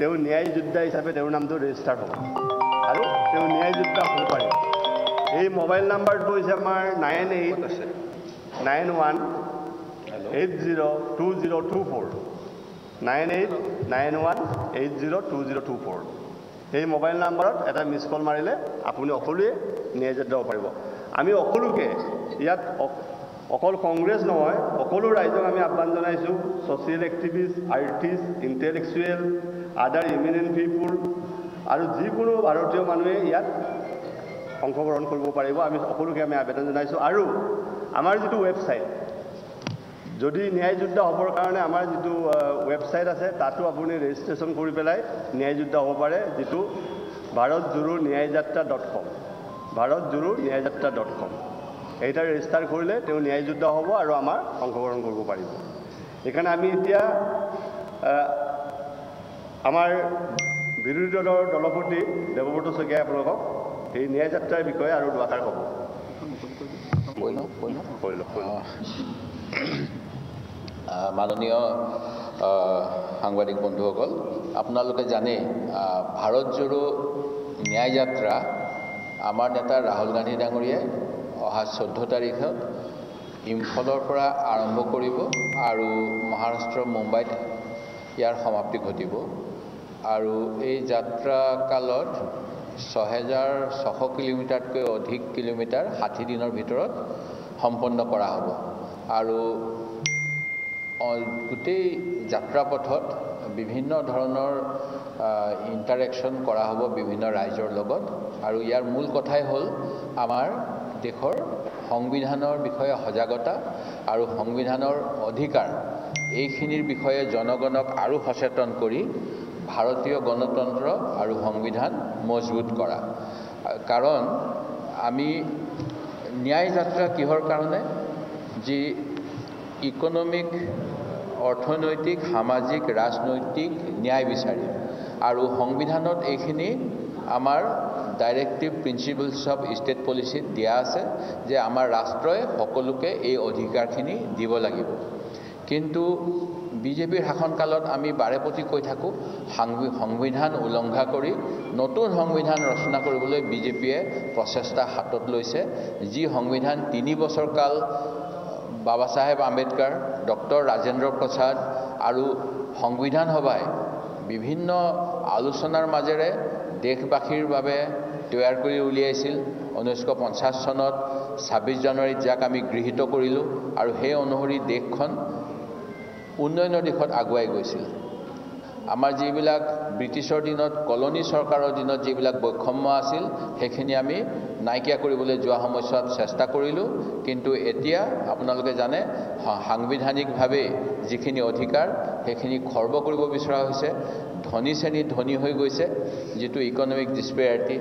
তেওঁ ন্যায় যোদ্ধা হিচাপে তেওঁৰ নামটো ৰেজিষ্টাৰ হ'ব আৰু তেওঁ ন্যায় যোদ্ধা হ'ব পাৰে। এই মোবাইল নাম্বাৰটো হৈছে আমাৰ 9891802024 9891802024 এই মোবাইল নাম্বাৰত এটা মিছ কল মাৰিলে আপুনি সকলোৱে ন্যায় যোদ্ধা হ'ব পাৰিব। আমি সকলোকে ইয়াত অকল কংগ্ৰেছ নহয় সকলো ৰাইজক আমি আহ্বান জনাইছোঁ, ছ'চিয়েল এক্টিভিষ্ট, আৰ্টিষ্ট, ইণ্টেলেক্সুৱেল, আদাৰ ইমিনেণ্ট পিপুল আৰু যিকোনো ভাৰতীয় মানুহে ইয়াত অংশগ্ৰহণ কৰিব পাৰিব। আমি সকলোকে আমি আবেদন জনাইছোঁ। আৰু আমাৰ যিটো ৱেবছাইট, যদি ন্যায় যোদ্ধা হ'বৰ কাৰণে আমাৰ যিটো ৱেবছাইট আছে তাতো আপুনি ৰেজিষ্ট্ৰেশ্যন কৰি পেলাই ন্যায় যোদ্ধা হ'ব পাৰে, যিটো bharatjodonyayatrra.com bharatjodonyayatrra.com এইটা ৰেজিষ্টাৰ কৰিলে তেওঁ ন্যায় যোদ্ধা হ'ব আৰু আমাৰ অংশগ্ৰহণ কৰিব পাৰিব। সেইকাৰণে আমি এতিয়া আমাৰ বিৰোধী দলৰ দলপতি দেৱব্ৰত শইকীয়াই আপোনালোকক এই ন্যায় যাত্ৰাৰ বিষয়ে আৰু দুআষাৰ ক'ব। মাননীয় সাংবাদিক বন্ধুসকল, আপোনালোকে জানে ভাৰত জোড়ো ন্যায় যাত্ৰা আমাৰ নেতা ৰাহুল গান্ধী ডাঙৰীয়াই অহা 14 তাৰিখত ইম্ফলৰ পৰা আৰম্ভ কৰিব আৰু মহাৰাষ্ট্ৰৰ মুম্বাইত ইয়াৰ সমাপ্তি ঘটিব। আৰু এই যাত্ৰা কালত 6600 কিলোমিটাৰতকৈ অধিক কিলোমিটাৰ 60 দিনৰ ভিতৰত সম্পন্ন কৰা হ'ব। আৰু গোটেই যাত্ৰাপথত বিভিন্ন ধৰণৰ ইণ্টাৰেকশ্যন কৰা হ'ব বিভিন্ন ৰাইজৰ লগত। আৰু ইয়াৰ মূল কথাই হ'ল আমাৰ দেশৰ সংবিধানৰ বিষয়ে সজাগতা আৰু সংবিধানৰ অধিকাৰ, এইখিনিৰ বিষয়ে জনগণক আৰু সচেতন কৰি ভাৰতীয় গণতন্ত্ৰ আৰু সংবিধান মজবুত কৰা। কাৰণ আমি ন্যায় যাত্ৰা কিহৰ কাৰণে, যি ইকনমিক, অৰ্থনৈতিক, সামাজিক, ৰাজনৈতিক ন্যায় বিচাৰি, আৰু সংবিধানত এইখিনি আমাৰ ডাইৰেক্টিভ প্ৰিন্সিপলছ অফ ষ্টেট পলিচিত দিয়া আছে যে আমাৰ ৰাষ্ট্ৰই সকলোকে এই অধিকাৰখিনি দিব লাগিব। কিন্তু বিজেপিৰ শাসনকালত আমি বাৰেপতি কৈ থাকোঁ সংবিধান উলংঘা কৰি নতুন সংবিধান ৰচনা কৰিবলৈ বিজেপিয়ে প্ৰচেষ্টা হাতত লৈছে। যি সংবিধান 3 বছৰ কাল বাবা চাহেব আম্বেদকাৰ, ডক্টৰ ৰাজেন্দ্ৰ প্ৰসাদ আৰু সংবিধান সভাই বিভিন্ন আলোচনাৰ মাজেৰে দেশবাসীৰ বাবে তৈয়াৰ কৰি উলিয়াইছিল। 1950 চনত 26 জানুৱাৰীত যাক আমি গৃহীত কৰিলোঁ আৰু সেই অনুসৰি দেশখন উন্নয়নৰ দিশত আগুৱাই গৈছিল। আমাৰ যিবিলাক ব্ৰিটিছৰ দিনত কলনী চৰকাৰৰ দিনত যিবিলাক বৈষম্য আছিল সেইখিনি আমি নাইকিয়া কৰিবলৈ যোৱা সময়ছোৱাত চেষ্টা কৰিলোঁ। কিন্তু এতিয়া আপোনালোকে জানে সাংবিধানিকভাৱে যিখিনি অধিকাৰ সেইখিনি খৰ্ব কৰিব বিচৰা হৈছে। ধনী শ্ৰেণী ধনী হৈ গৈছে, যিটো ইকনমিক ডিছপেৰিটি,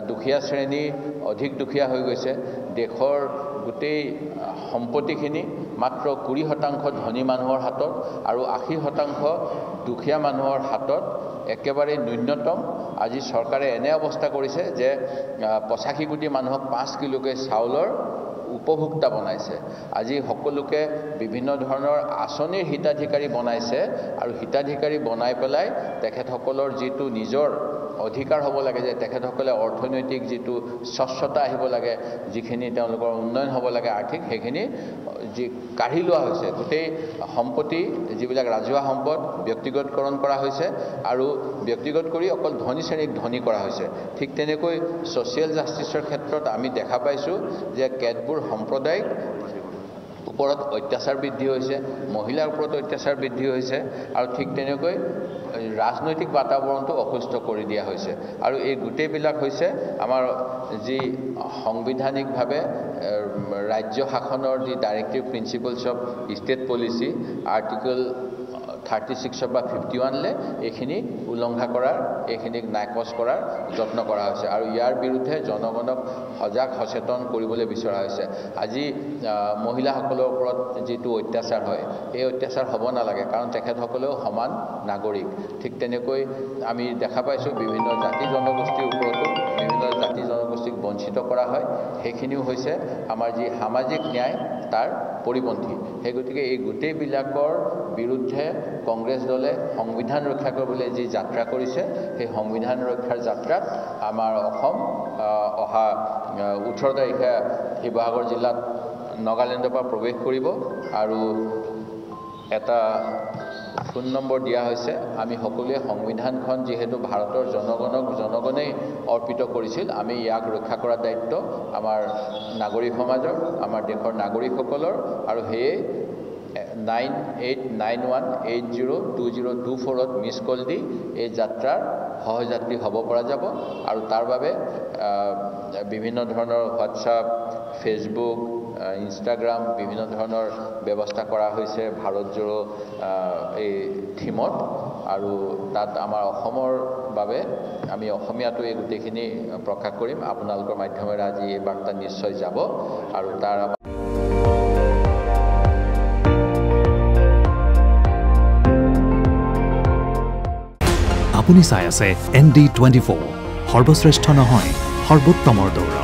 দুখীয়া শ্ৰেণী অধিক দুখীয়া হৈ গৈছে। দেশৰ গোটেই সম্পত্তিখিনি মাত্ৰ 20% ধনী মানুহৰ হাতত আৰু 80% দুখীয়া মানুহৰ হাতত একেবাৰে ন্যূনতম। আজি চৰকাৰে এনে অৱস্থা কৰিছে যে 85 কোটি মানুহক 5 কিলোকৈ চাউলৰ উপভোক্তা বনাইছে। আজি সকলোকে বিভিন্ন ধৰণৰ আঁচনিৰ হিতাধিকাৰী বনাইছে আৰু হিতাধিকাৰী বনাই পেলাই তেখেতসকলৰ যিটো নিজৰ অধিকাৰ হ'ব লাগে, যে তেখেতসকলে অৰ্থনৈতিক যিটো স্বচ্ছতা আহিব লাগে, যিখিনি তেওঁলোকৰ উন্নয়ন হ'ব লাগে আৰ্থিক, সেইখিনি যি কাঢ়ি লোৱা হৈছে। গোটেই সম্পত্তি যিবিলাক ৰাজহুৱা সম্পদ ব্যক্তিগতকৰণ কৰা হৈছে আৰু ব্যক্তিগত কৰি অকল ধনী শ্ৰেণীক ধনী কৰা হৈছে। ঠিক তেনেকৈ ছ'চিয়েল জাষ্টিছৰ ক্ষেত্ৰত আমি দেখা পাইছোঁ যে কেতবোৰ সম্প্ৰদায়িক ওপৰত অত্যাচাৰ বৃদ্ধি হৈছে, মহিলাৰ ওপৰত অত্যাচাৰ বৃদ্ধি হৈছে আৰু ঠিক তেনেকৈ ৰাজনৈতিক বাতাবৰণটো অসুস্থ কৰি দিয়া হৈছে। আৰু এই গোটেইবিলাক হৈছে আমাৰ যি সাংবিধানিকভাৱে ৰাজ্য শাসনৰ যি directive principles of state policy article 36 বা 51 এইখিনি উলংঘা কৰাৰ, এইখিনিক নাকচ কৰাৰ যত্ন কৰা হৈছে আৰু ইয়াৰ বিৰুদ্ধে জনগণক সজাগ সচেতন কৰিবলৈ বিচৰা হৈছে। আজি মহিলাসকলৰ ওপৰত যিটো অত্যাচাৰ হয়, এই অত্যাচাৰ হ'ব নালাগে, কাৰণ তেখেতসকলেও সমান নাগৰিক। ঠিক তেনেকৈ আমি দেখা পাইছোঁ বিভিন্ন জাতি জনগোষ্ঠীৰ ওপৰতো বিভিন্ন জাতি জনগোষ্ঠীক বঞ্চিত কৰা হয়। সেইখিনিও হৈছে আমাৰ যি সামাজিক ন্যায় তাৰ পৰিপন্থী সেই গতিকে এই গোটেইবিলাকৰ বিৰুদ্ধে কংগ্ৰেছ দলে সংবিধান ৰক্ষা কৰিবলৈ যি যাত্ৰা কৰিছে সেই সংবিধান ৰক্ষাৰ যাত্ৰাত আমাৰ অসম অহা 18 তাৰিখে শিৱসাগৰ জিলাত নাগালেণ্ডৰ পৰা প্ৰৱেশ কৰিব আৰু এটা ফোন নম্বৰ দিয়া হৈছে আমি সকলোৱে সংবিধানখন যেহেতু ভাৰতৰ জনগণেই অৰ্পিত কৰিছিল আমি ইয়াক ৰক্ষা কৰাৰ দায়িত্ব আমাৰ নাগৰিক সমাজৰ আমাৰ দেশৰ নাগৰিকসকলৰ আৰু হেয়ে 9891802024 মিছ কল দি এই যাত্ৰাৰ সহযাত্ৰী হ'ব পৰা যাব আৰু তাৰ বাবে বিভিন্ন ধৰণৰ হোৱাটছআপ ফেচবুক ইনষ্টাগ্ৰাম বিভিন্ন ধৰণৰ ব্যৱস্থা কৰা হৈছে ভাৰত জোড়ো এই থিমত আৰু তাত আমাৰ অসমৰ বাবে আমি অসমীয়াটো এই গোটেইখিনি প্ৰকাশ কৰিম আপোনালোকৰ মাধ্যমেৰে আজি এই বাৰ্তা নিশ্চয় যাব আৰু তাৰ আপুনি চাই আছে ND24 সৰ্বশ্ৰেষ্ঠ নহয় সৰ্বোত্তমৰ দৌৰা